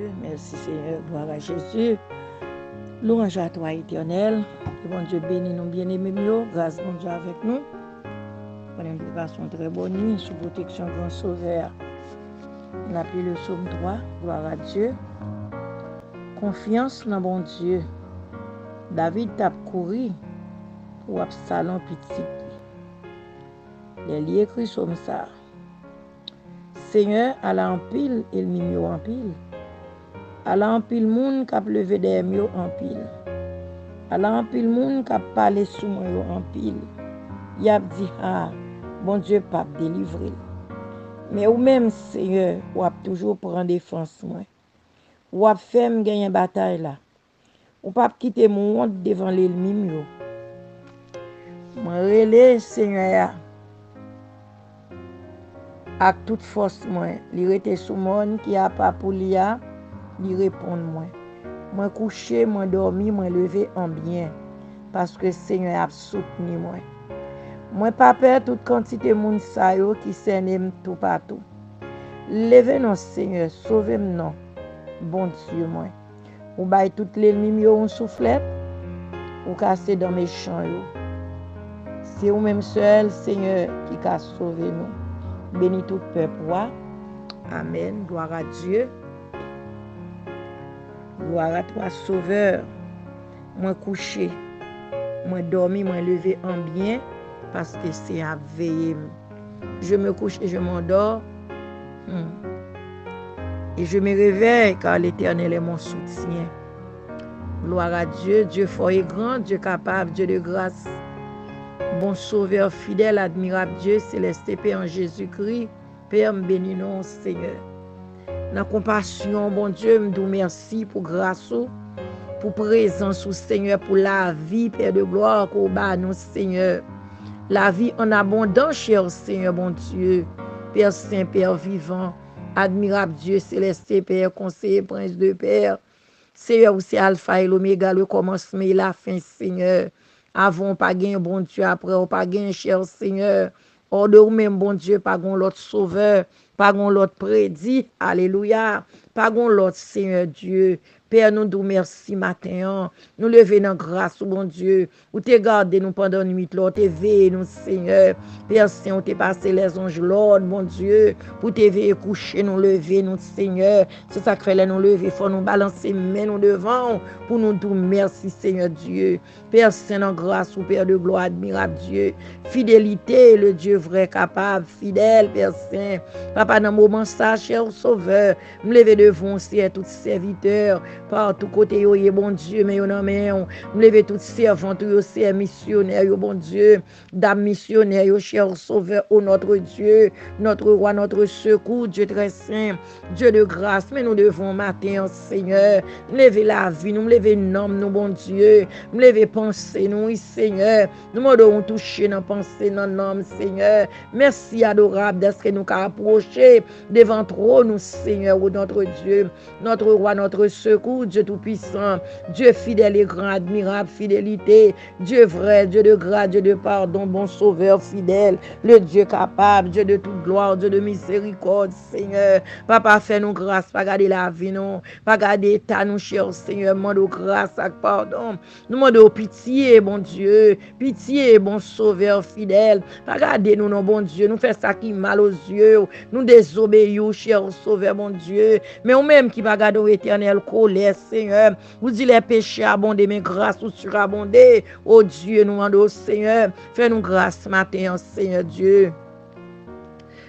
Dieu, merci Seigneur, gloire à Jésus. Louange à toi, éternel. Que bon Dieu bénisse nous bien-aimés, grâce bon Dieu avec nous. Pour une façon très bonne nuit, sous protection grand sauveur. On appelle le psaume 3, gloire à Dieu. Confiance dans bon Dieu. David t'a couru pour Absalom petit. Il écrit comme ça. Seigneur, à la en pile, il m'y en pile. À la en pile moun k'ap levé des mieux en pile. À la en pile moun k'ap parlé sous moi en pile. Y a dit ah, bon Dieu pas délivrer. Mais ou même Seigneur, ou a toujours prendre défense moi. Ou a fait me gagner bataille là. Ou pas quitter mon honte devant l'ennemi yo. Moi relé Seigneur avec toute force moi, li rete sous monde qui a pas pour li répondre moi. Moi couché, moi dormi, moi levé en bien parce que Seigneur a soutenu moi. Moi pas peur toute quantité moun sa yo qui s'aime tout partout. Levez non Seigneur, sauvez-moi non. Bon Dieu moi. Ou bail tout l'ennemi yo on soufflette ou casser dans mes champs yo. C'est ou même seul Seigneur qui a sauvé nous. Bénis tout peuple. Amen. Gloire à Dieu. Gloire à toi, Sauveur. Moi couché, moi dormi, moi levé en bien, parce que c'est à veiller. Je me couche et je m'endors. Et je me réveille car l'Éternel est mon soutien. Gloire à Dieu. Dieu fort et grand, Dieu capable, Dieu de grâce. Bon sauveur fidèle, admirable Dieu, céleste Père en Jésus-Christ. Père, me bénis nous, Seigneur. Dans compassion, bon Dieu, me dis merci pour grâce, pour présence, Seigneur, pour la vie, Père de gloire, qu'au bas nous, Seigneur. La vie en abondance, cher Seigneur, bon Dieu. Père Saint, Père vivant, admirable Dieu, céleste Père, conseiller, prince de Père. Seigneur, c'est Alpha et l'Oméga, le commencement et la fin, Seigneur. Avant, pas gain, bon Dieu, après, pas gain, cher Seigneur. Hors de vous-même, bon Dieu, pas gain l'autre sauveur, pas gain l'autre prédit, alléluia, pas gain l'autre Seigneur Dieu. Père, nous nous merci matin, nous lever dans grâce, bon Dieu, ou te garder nous pendant la nuit, là, te veiller nous, Seigneur. Père Saint, ou te passer les anges, Lord, bon Dieu, pour te veiller coucher, nous lever, nous, Seigneur. C'est ça que fait nous lever, il faut nous balancer, mais nous devant, pour nous dire merci, Seigneur Dieu. Père Saint, en grâce, ou Père de gloire, admirable Dieu. Fidélité, le Dieu vrai, capable, fidèle, Père Saint. Papa, dans le moment ça, cher Sauveur, me lever devant, c'est tous serviteurs. Par tout côté, yo, bon Dieu, mais yo nan men, me lever tout servant, yo, c'est missionnaire, yo, bon Dieu, dame missionnaire, yo, cher Sauveur, oh notre Dieu, notre roi, notre secours, Dieu très saint, Dieu de grâce, mais nous devons matin, Seigneur, me lever la vie, nous me lever nom, nous, bon Dieu, me lever penser, nous, oui, Seigneur, nous me devons toucher dans penser, dans nom, Seigneur, merci adorable d'être que nous approcher devant trop, nous, Seigneur, oh notre Dieu, notre roi, notre secours, Dieu tout-puissant, Dieu fidèle et grand, admirable, fidélité, Dieu vrai, Dieu de grâce, Dieu de pardon, bon sauveur fidèle, le Dieu capable, Dieu de toute gloire, Dieu de miséricorde, Seigneur. Papa, fais-nous grâce, pas garder la vie, non, pas garder l'état, nous, cher Seigneur, demande grâce et pardon, nous demandons pitié, bon Dieu, pitié, bon sauveur fidèle, pas garder nous, non, bon Dieu, nous faisons ça qui mal aux yeux, nous désobéissons, cher sauveur, bon Dieu, mais ou même qui va garder l'éternel colère, Seigneur, vous dites les péchés abondés, mais grâce ou surabondée, oh Dieu, nous demandons, Seigneur, fais-nous grâce matin, Seigneur Dieu.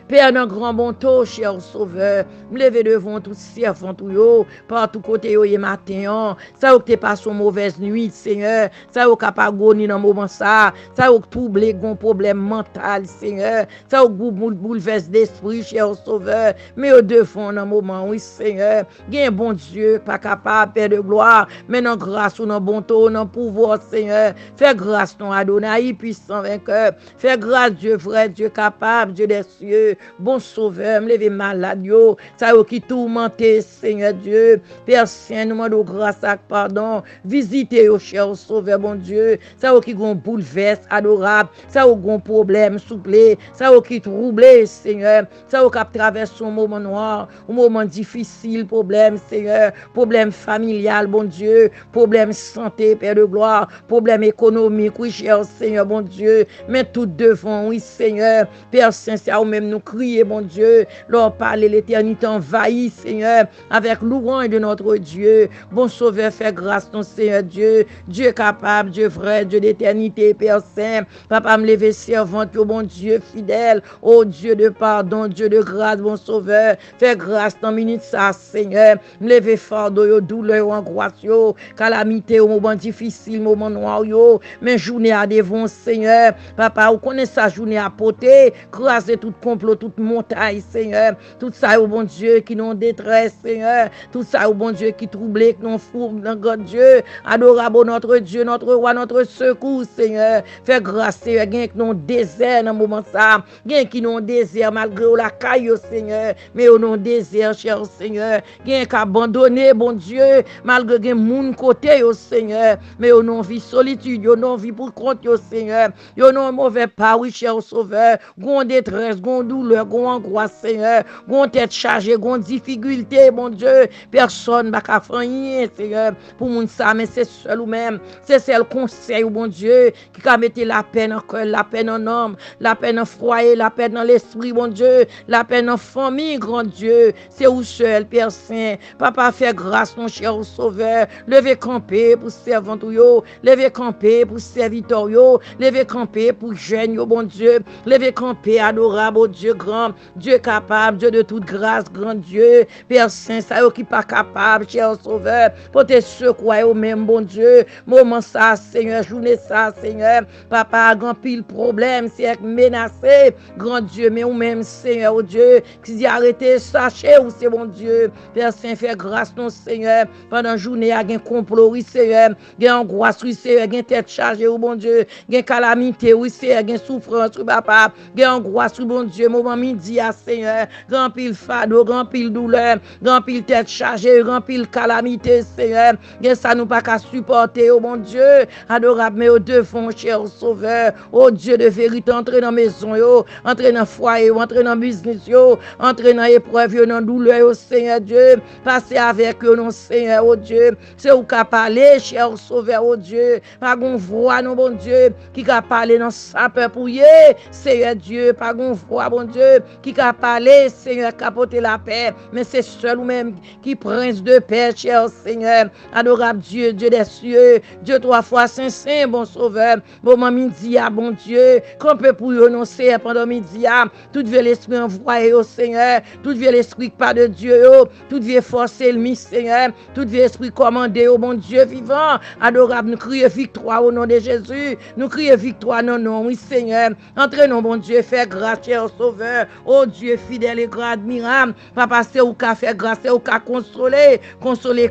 Père, dans grand bon taux, cher Sauveur, me lever devant tout servant, tout yo, par tout côté yo, y matin, ça ou que t'es pas son mauvaise nuit, Seigneur, ça ou capable goni dans moment ça ou troublé, gon problème mental, Seigneur, ça ou bouleverse d'esprit, cher Sauveur, mais au devant dans moment, oui, Seigneur, gain bon Dieu, pas capable, Père de gloire, mais dans grâce ou dans bon taux, dans pouvoir, Seigneur, fais grâce, non Adonai, puissant vainqueur, fais grâce, Dieu vrai, Dieu capable, Dieu des cieux, bon sauveur, me lever malade, yo, ça yo qui tourmenté, Seigneur Dieu, Père Saint, nous demandons grâce et pardon, visitez au cher sauveur, bon Dieu, ça yo qui gon bouleverse, adorable, ça yo gon problème, souple, ça yo qui troublé, Seigneur, ça yo qui traverse un moment noir, un moment difficile, problème, Seigneur, problème familial, bon Dieu, problème santé, Père de gloire, problème économique, oui, cher Seigneur, bon Dieu, mais tout devant, oui, Seigneur, Père Saint, c'est à vous-même nous crier, bon Dieu, leur parler, l'éternité envahit, Seigneur, avec louange de notre Dieu, bon Sauveur, fais grâce, ton Seigneur Dieu, Dieu capable, Dieu vrai, Dieu d'éternité, Père Saint, Papa, me lever servante, bon Dieu fidèle, oh Dieu de pardon, Dieu de grâce, bon Sauveur, fais grâce dans minute ça, Seigneur, me lever fardeau, yo, douleur, angoisse, yo, calamité, au moment difficile, moment noir, yo, mais journée à devant, Seigneur, Papa, vous connaissez sa journée à porter, craser tout complot, toute montagne, Seigneur, tout ça, au bon Dieu, qui nous détresse, Seigneur, tout ça, au bon Dieu, qui troublé, qui nous fourbe, dans God Dieu, adorable notre Dieu, notre roi, notre secours, Seigneur, fais grâce, Seigneur, gain qui nous désert dans le moment ça, gain qui nous désert malgré la caille, Seigneur, mais au non désert, cher Seigneur, gain qui abandonné, bon Dieu, malgré gain moun côté, Seigneur, mais au non vie solitude, au non vie pour compte, Seigneur, au non mauvais pas, oui, cher Sauveur, gon détresse, gon douleur, gon angoisse, Seigneur, gon tête chargée, gon difficulté, bon Dieu, personne n'a qu'à faire rien, Seigneur, pour moun ça, mais c'est seul ou même, c'est seul conseil, bon Dieu, qui a mettre la peine en cœur, la peine en homme, la peine en foyer, la peine dans l'esprit, bon Dieu, la peine en famille, grand Dieu, c'est où seul, Père Saint, Papa, fais grâce, mon cher Sauveur, levez camper pour servant yo, levez camper pour serviteur yo, levez camper pour jeune yo, bon Dieu, levez camper, adorable, oh Dieu grand, Dieu capable, Dieu de toute grâce, grand Dieu, Père Saint, ça yo qui pas capable, cher Sauveur, pour te secouer au même, bon Dieu, moment ça, Seigneur, journée ça, Seigneur, Papa, grand pile problème, c'est menacé, grand Dieu, mais ou même, Seigneur, oh Dieu, qui dit arrêtez, sachez où c'est, bon Dieu, Père Saint, fais grâce, non, Seigneur, pendant journée, il y a un complot, oui, Seigneur, il y a angoisse, oui, Seigneur, il y a tête chargée, oui, bon Dieu, il y a calamité, oui, Seigneur, il y a souffrance, oui, Papa, il y a angoisse, oui, bon Dieu, moment midi, Seigneur, grand pile fardeau, grand pile douleur, grand pile tête chargée, grand pile calamité, Seigneur, il y a ça nous pas qu'à supporter, oh mon Dieu, adorable, mais au devant, cher Sauveur, oh Dieu de vérité, entrez dans la maison, yo, entrez dans le foyer, entrez dans le business, yo, entrez dans l'épreuve, yo, dans la douleur, oh Seigneur Dieu, passez avec eux, non Seigneur, oh Dieu, c'est où qu'à parler, cher Sauveur, oh Dieu, pas qu'on voit, non bon Dieu, qui qu'a parlé dans sa peur pour y, Seigneur Dieu, pas qu'on voit, bon Dieu, qui qu'a parlé, Seigneur, capoter la paix, mais c'est seul ou même qui prince de paix, cher Seigneur, adorable Dieu, Dieu des cieux, Dieu trois fois saint, saint, bon Sauveur, moment midi, bon Dieu, qu'on peut pour nous, non Seigneur, pendant midi, tout vieux l'esprit envoyé au Seigneur, tout vieux l'esprit pas de Dieu, tout vieux force ennemi, Seigneur, tout vieux esprit commandé au bon Dieu vivant, adorable, nous crions victoire au nom de Jésus, nous crions victoire, non, non, oui Seigneur, entraînons, bon Dieu, fais grâce, cher Sauveur, oh Dieu fidèle et grand admirable, papa, c'est où qu'à faire grâce, c'est où qu'à consoler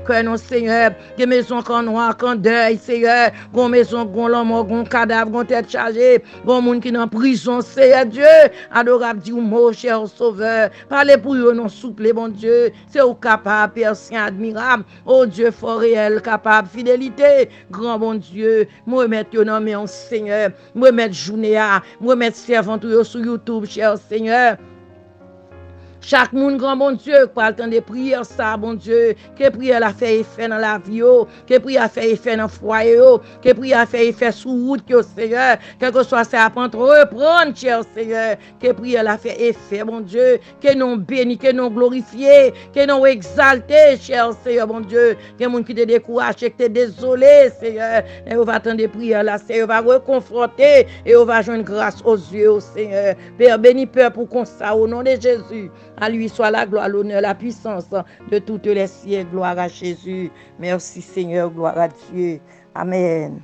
cœur, non Seigneur, des maisons qu'on noir, qu'on deuil, Seigneur, gon maison, gon l'homme, gon cadavre, gon tête chargée, gon monde qui est en prison, Seigneur Dieu, adorable, dis mot, cher Sauveur, parlez pour eux, non souple, bon Dieu, c'est où capable, Père Saint admirable, oh Dieu fort réel, capable, fidélité, grand bon Dieu, moi mettre dans mes Seigneur, moi mettre journée à, moi mettre servant sur YouTube, cher Seigneur. Chaque monde, grand bon Dieu, pour le temps de prière, ça, bon Dieu, que prière a fait effet dans la vie, que prière a fait effet dans le foyer, que prière a fait effet sur route, Seigneur, quel que soit ça, pour reprendre, cher Seigneur, que prière a fait effet, bon Dieu, que nous bénis, que nous glorifiés, que nous exaltés, cher Seigneur, bon Dieu, que monde qui te décourage, que te désolé, Seigneur, et on va attendre des prières là, Seigneur, on va reconfronter et on va joindre grâce aux yeux, Seigneur. Père, bénis Père pour qu'on ça, au nom de Jésus. À lui soit la gloire, l'honneur, la puissance de toutes les siècles. Gloire à Jésus. Merci Seigneur, gloire à Dieu. Amen.